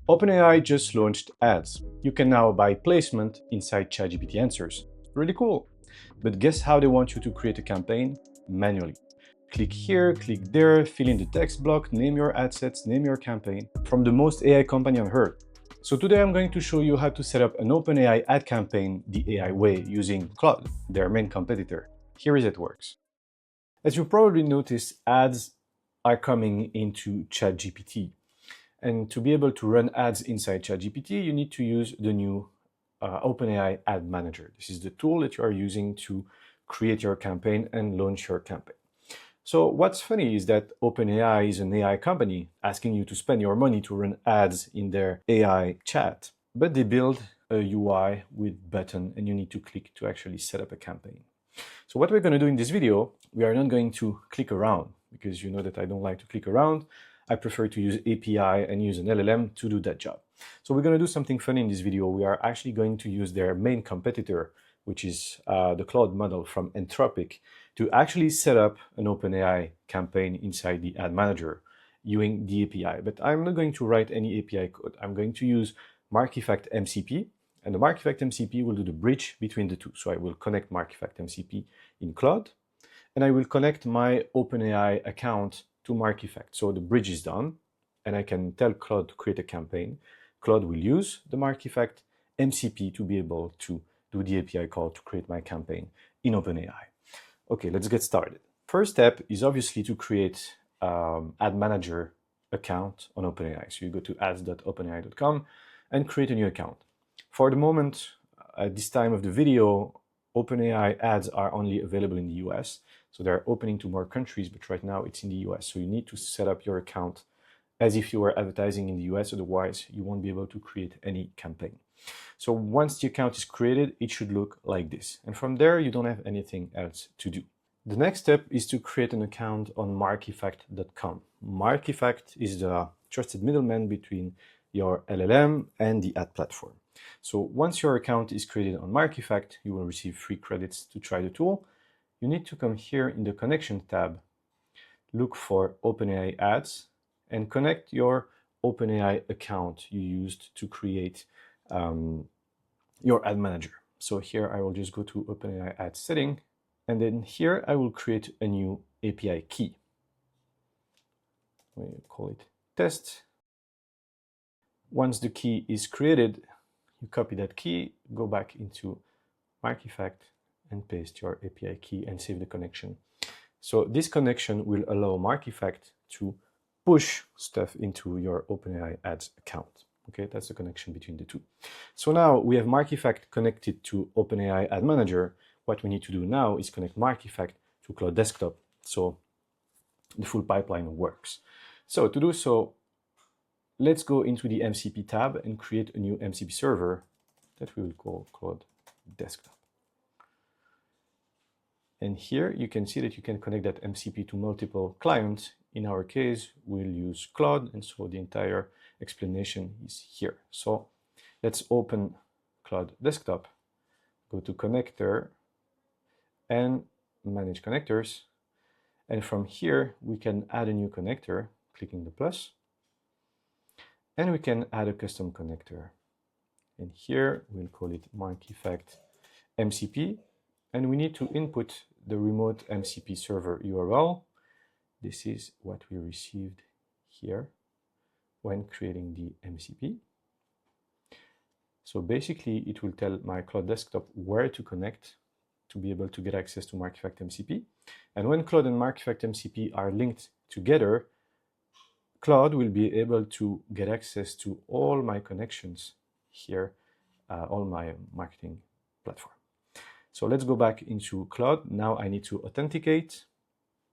OpenAI just launched ads. You can now buy placement inside ChatGPT Answers. Really cool. But guess how they want you to create a campaign? Manually. Click here, click there, fill in the text block, name your ad sets, name your campaign, from the most AI company I've heard. So today I'm going to show you how to set up an OpenAI ad campaign the AI way using Claude, their main competitor. Here is it works. As you probably noticed, ads are coming into ChatGPT. And to be able to run ads inside ChatGPT, you need to use the new OpenAI Ad Manager. This is the tool that you are using to create your campaign and launch your campaign. So what's funny is that OpenAI is an AI company asking you to spend your money to run ads in their AI chat, but they build a UI with button and you need to click to actually set up a campaign. So what we're going to do in this video, we are not going to click around because you know that I don't like to click around. I prefer to use API and use an LLM to do that job. So we're going to do something funny in this video. We are actually going to use their main competitor, which is the Claude model from Anthropic, to actually set up an OpenAI campaign inside the ad manager using the API. But I'm not going to write any API code. I'm going to use Markifact MCP, and the Markifact MCP will do the bridge between the two. So I will connect Markifact MCP in Claude, and I will connect my OpenAI account to Markifact. So the bridge is done, and I can tell Claude to create a campaign. Claude will use the Markifact MCP to be able to do the API call to create my campaign in OpenAI. Okay, let's get started. First step is obviously to create ad manager account on OpenAI. So you go to ads.openai.com and create a new account. For the moment, at this time of the video, OpenAI ads are only available in the US. So they're opening to more countries, but right now it's in the US. So you need to set up your account as if you were advertising in the US, otherwise you won't be able to create any campaign. So once the account is created, it should look like this. And from there, you don't have anything else to do. The next step is to create an account on markifact.com. Markifact is the trusted middleman between your LLM and the ad platform. So once your account is created on Markifact, you will receive free credits to try the tool. You need to come here in the connection tab, look for OpenAI Ads, and connect your OpenAI account you used to create your ad manager. So here I will just go to OpenAI Ads setting, and then here I will create a new API key. We call it test. Once the key is created, you copy that key, go back into Markifact, and paste your API key and save the connection. So this connection will allow Markifact to push stuff into your OpenAI Ads account. Okay, that's the connection between the two. So now we have Markifact connected to OpenAI Ad Manager. What we need to do now is connect Markifact to Claude Desktop, so the full pipeline works. So to do so, let's go into the MCP tab and create a new MCP server that we will call Claude Desktop. And here you can see that you can connect that MCP to multiple clients. In our case, we'll use Claude, and so the entire explanation is here. So let's open Claude Desktop, go to Connector, and Manage Connectors. And from here, we can add a new connector, clicking the plus, and we can add a custom connector. And here we'll call it Markifact MCP. And we need to input the remote MCP server URL. This is what we received here when creating the MCP. So basically, it will tell my Claude Desktop where to connect to be able to get access to Markifact MCP. And when Claude and Markifact MCP are linked together, Claude will be able to get access to all my connections here, all my marketing platform. So let's go back into Claude. Now I need to authenticate.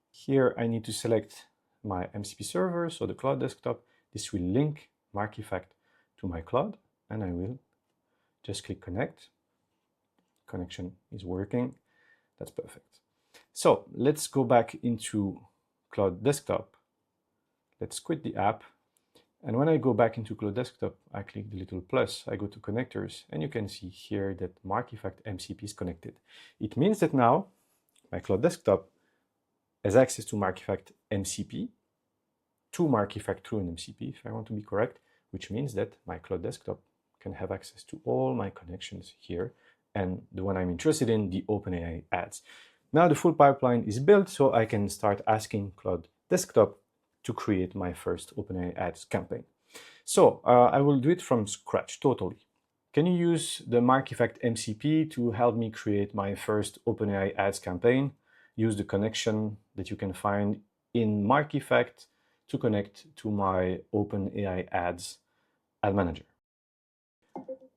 Here I need to select my MCP server, so the Claude Desktop. This will link Markifact to my Claude, and I will just click connect. Connection is working. That's perfect. So let's go back into Claude Desktop. Let's quit the app. And when I go back into Claude Desktop, I click the little plus, I go to connectors, and you can see here that Markifact MCP is connected. It means that now my Claude Desktop has access to Markifact MCP, to Markifact through an MCP, if I want to be correct, which means that my Claude desktop can have access to all my connections here, and the one I'm interested in, the OpenAI ads. Now the full pipeline is built, so I can start asking Claude desktop to create my first OpenAI ads campaign. So I will do it from scratch, totally. Can you use the Markifact MCP to help me create my first OpenAI ads campaign? Use the connection that you can find in Markifact to connect to my OpenAI ads ad manager.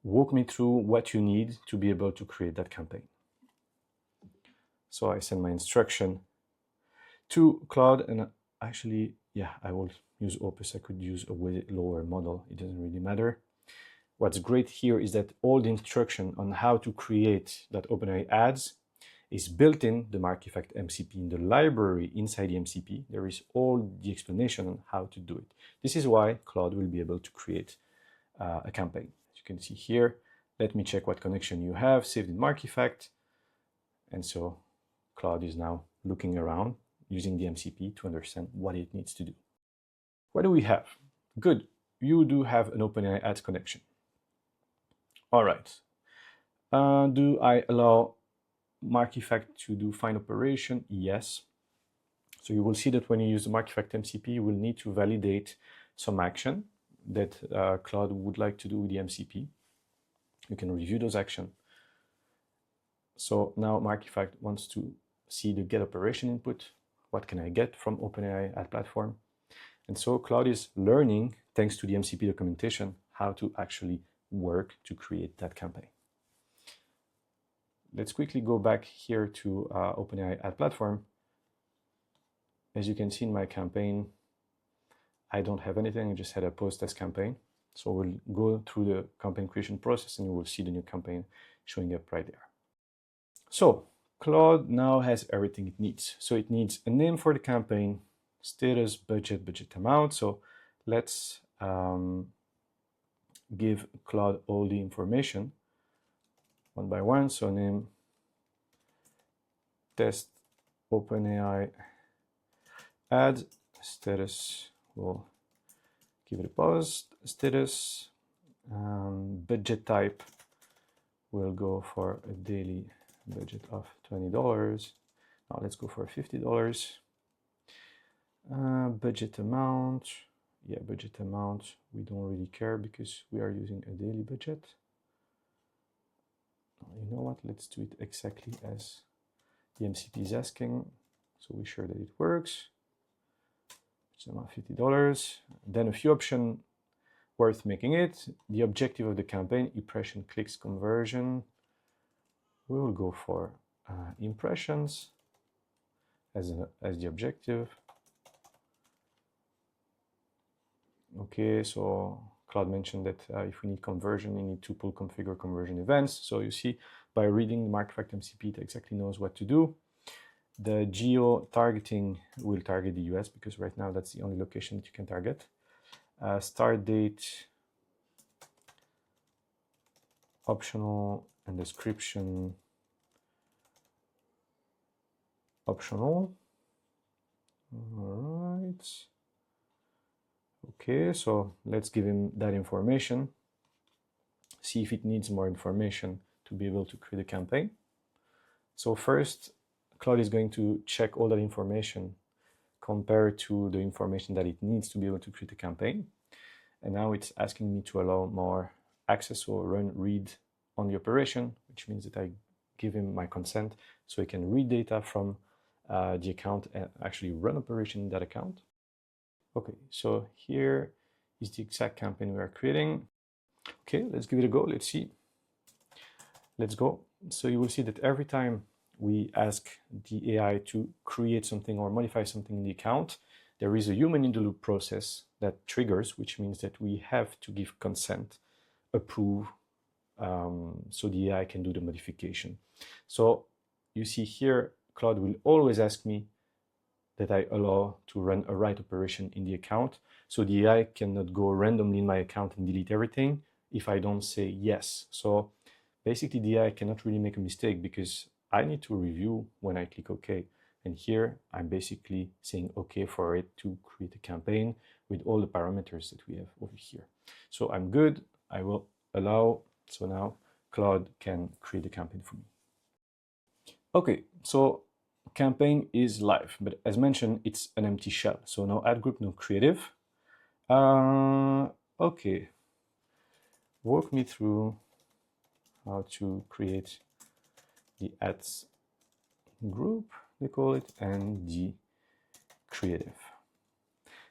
Walk me through what you need to be able to create that campaign. So I send my instruction to Claude, and actually, yeah, I will use Opus. I could use a way lower model. It doesn't really matter. What's great here is that all the instruction on how to create that OpenAI ads is built in the Markifact MCP. In the library inside the MCP, there is all the explanation on how to do it. This is why Claude will be able to create a campaign. As you can see here, let me check what connection you have saved in Markifact. And so Claude is now looking around using the MCP to understand what it needs to do. What do we have? Good, you do have an OpenAI ads connection. All right. Do I allow Markifact to do find operation? Yes. So you will see that when you use the Markifact MCP, you will need to validate some action that Claude would like to do with the MCP. You can review those actions. So now Markifact wants to see the get operation input. What can I get from OpenAI ad platform? And so Claude is learning, thanks to the MCP documentation, how to actually work to create that campaign. Let's quickly go back here to OpenAI ad platform. As you can see in my campaign, I don't have anything. I just had a post test campaign. So we'll go through the campaign creation process and you will see the new campaign showing up right there. So Claude now has everything it needs. So it needs a name for the campaign, status, budget, budget amount. So let's give Claude all the information one by one. So name, test, OpenAI ad, status, we'll give it a pause, status, budget type, we'll go for a daily budget of $20. Now let's go for $50. Budget amount, yeah, budget amount, we don't really care because we are using a daily budget. You know what, let's do it exactly as the MCP is asking, so we're sure that it works. It's about $50. Then a few options worth making it. The objective of the campaign, impression, clicks, conversion. We will go for impressions as the objective. Okay, so Claude mentioned that if we need conversion, we need to pull configure conversion events. So you see, by reading the Markifact MCP, it exactly knows what to do. The geo targeting will target the US because right now that's the only location that you can target. Start date, optional, and description, optional. All right. Okay, so let's give him that information. See if it needs more information to be able to create a campaign. So first, Claude is going to check all that information compared to the information that it needs to be able to create a campaign. And now it's asking me to allow more access or read on the operation, which means that I give him my consent so he can read data from the account and actually run operation in that account. Okay, so here is the exact campaign we are creating. Okay, let's give it a go. Let's see. Let's go. So you will see that every time we ask the AI to create something or modify something in the account, there is a human in the loop process that triggers, which means that we have to give consent, approve, so the AI can do the modification. So you see here, Claude will always ask me that I allow to run a write operation in the account. So the AI cannot go randomly in my account and delete everything if I don't say yes. So basically the AI cannot really make a mistake because I need to review when I click OK. And here I'm basically saying OK for it to create a campaign with all the parameters that we have over here. So I'm good. I will allow. So now Claude can create a campaign for me. Okay, so campaign is live, but as mentioned, it's an empty shell. So no ad group, no creative. Okay, walk me through how to create the ads group, they call it, and the creative.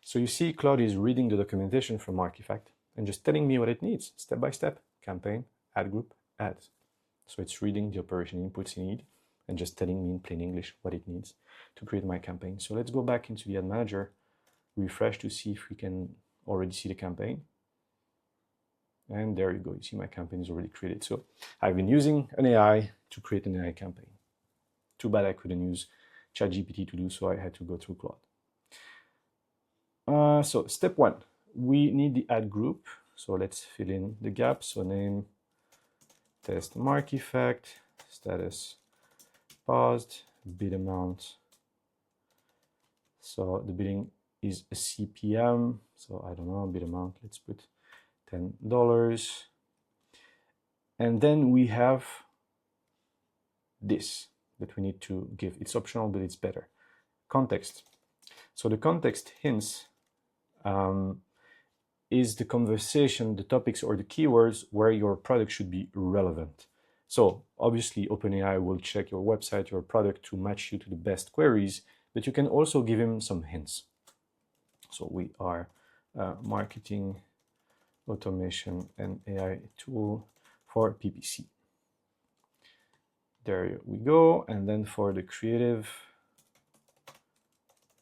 So you see Claude is reading the documentation from Markifact and just telling me what it needs, step by step, campaign, ad group, ads. So it's reading the operation inputs it needs and just telling me in plain English what it needs to create my campaign. So let's go back into the ad manager, refresh to see if we can already see the campaign. And there you go, you see my campaign is already created. So I've been using an AI to create an AI campaign. Too bad I couldn't use ChatGPT to do so, I had to go through Claude. So step one, we need the ad group. So let's fill in the gap. So name, test Markifact, status paused, bid amount. So the bidding is a CPM. So I don't know, bid amount, let's put $10. And then we have this that we need to give. It's optional, but it's better. Context. So the context hints is the conversation, the topics or the keywords where your product should be relevant. So obviously OpenAI will check your website, your product to match you to the best queries, but you can also give him some hints. So we are marketing automation and AI tool for PPC. There we go. And then for the creative,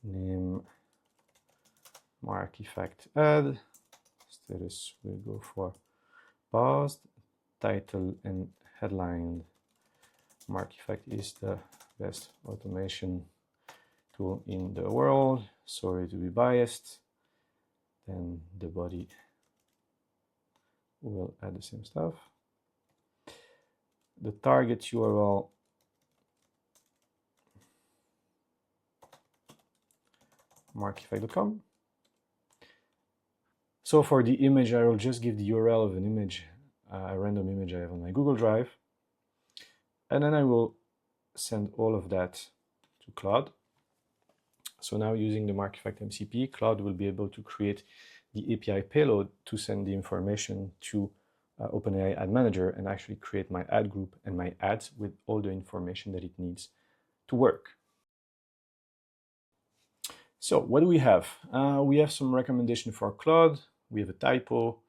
name Markifact ad, status will go for paused, title and headline. Markifact is the best automation tool in the world. Sorry to be biased. Then the body will add the same stuff. The target URL markifact.com. So for the image, I will just give the URL of an image, a random image I have on my Google Drive. And then I will send all of that to Claude. So now using the Markifact MCP, Claude will be able to create the API payload to send the information to OpenAI Ad Manager and actually create my ad group and my ads with all the information that it needs to work. So what do we have? We have some recommendation for Claude. We have a typo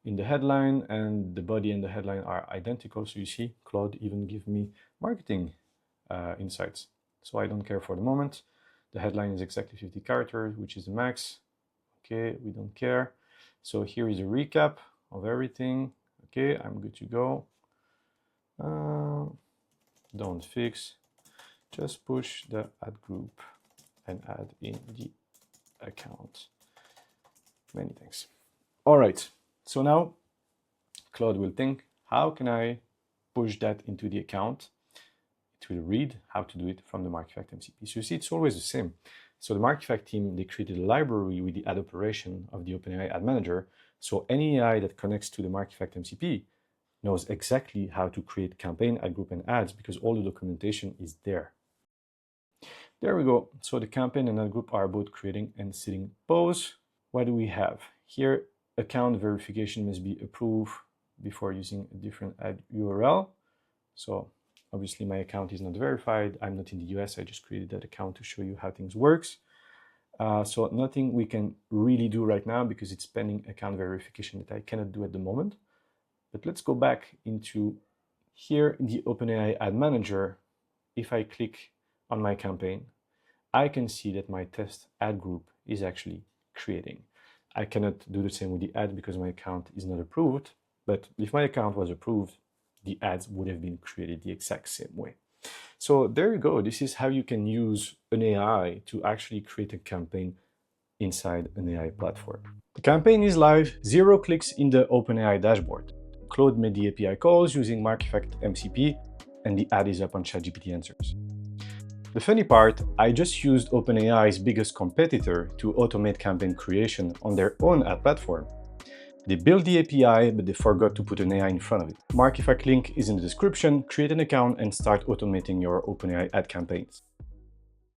in the headline, and the body and the headline are identical. So you see, Claude even give me marketing insights. So I don't care for the moment. The headline is exactly 50 characters, which is the max. Okay, we don't care. So here is a recap of everything. Okay, I'm good to go. Don't fix, just push the ad group and add in the account. Many thanks. All right, so now Claude will think, how can I push that into the account? It will read how to do it from the Markifact MCP. So you see, it's always the same. So the Markifact team, they created a library with the ad operation of the OpenAI Ad Manager. So any AI that connects to the Markifact MCP knows exactly how to create campaign, ad group, and ads because all the documentation is there. There we go. So the campaign and ad group are both creating and sitting pose. What do we have? Here, account verification must be approved before using a different ad URL. So obviously my account is not verified. I'm not in the US. I just created that account to show you how things works. So nothing we can really do right now because it's pending account verification that I cannot do at the moment. But let's go back into here in the OpenAI Ad Manager. If I click on my campaign, I can see that my test ad group is actually creating. I cannot do the same with the ad because my account is not approved. But if my account was approved, the ads would have been created the exact same way. So there you go. This is how you can use an AI to actually create a campaign inside an AI platform. The campaign is live, 0 clicks in the OpenAI dashboard. Claude made the API calls using Markifact MCP, and the ad is up on ChatGPT Answers. The funny part, I just used OpenAI's biggest competitor to automate campaign creation on their own ad platform. They built the API, but they forgot to put an AI in front of it. Markifact link is in the description. Create an account and start automating your OpenAI ad campaigns.